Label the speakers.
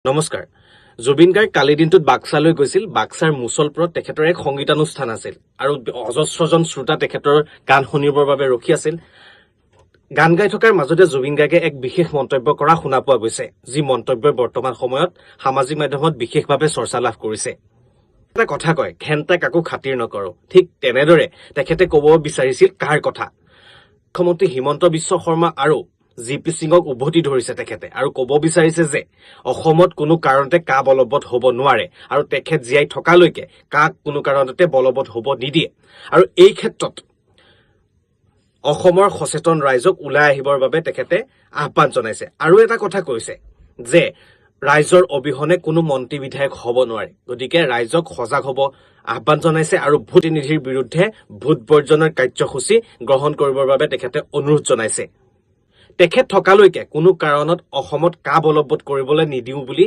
Speaker 1: নমস্কাৰ। জুবিন গাৰ্গ কালি দিনটোত বাক্সালৈ গৈছিল। বাক্সাৰ মুছলপুৰত তেখেতৰ এক সংগীতানুষ্ঠান আছিল আৰু অজস্ৰজন শ্ৰোতা তেখেতৰ গান শুনিবৰ বাবে ৰখি আছিল। গান গাই থকাৰ মাজতে জুবিন গাৰ্গে এক বিশেষ মন্তব্য কৰা শুনা পোৱা গৈছে, যি মন্তব্যই বৰ্তমান সময়ত সামাজিক মাধ্যমত বিশেষভাৱে চৰ্চা লাভ কৰিছে। এটা কথা কয়, ঘেণ্টা কাকো খাতিৰ নকৰো। ঠিক তেনেদৰে তেখেতে ক'ব বিচাৰিছিল কাৰ কথা। মুখ্যমন্ত্ৰী হিমন্ত বিশ্ব শৰ্মা আৰু জি.পি. সিঙক উভতি ধৰিছে তেখেতে আৰু ক'ব বিচাৰিছে যে অসমত কোনো কাৰণতে কা বলবৎ হ'ব নোৱাৰে আৰু তেখেত জীয়াই থকালৈকে কাক কোনো কাৰণতে বলবৎ হ'ব নিদিয়ে। আৰু এই ক্ষেত্ৰত অসমৰ সচেতন ৰাইজক ওলাই আহিবৰ বাবে তেখেতে আহ্বান জনাইছে। আৰু এটা কথা কৈছে যে ৰাইজৰ অবিহনে কোনো মন্ত্ৰী বিধায়ক হ'ব নোৱাৰে। গতিকে ৰাইজক সজাগ হ'ব আহ্বান জনাইছে আৰু ভোটনিধিৰ বিৰুদ্ধে ভোট বৰ্জনৰ কাৰ্যসূচী গ্ৰহণ কৰিবৰ বাবে তেখেতে অনুৰোধ জনাইছে। তেখেত থকালৈকে কোনো কাৰণত অসমত কা বলবৎ কৰিবলৈ নিদিওঁ বুলি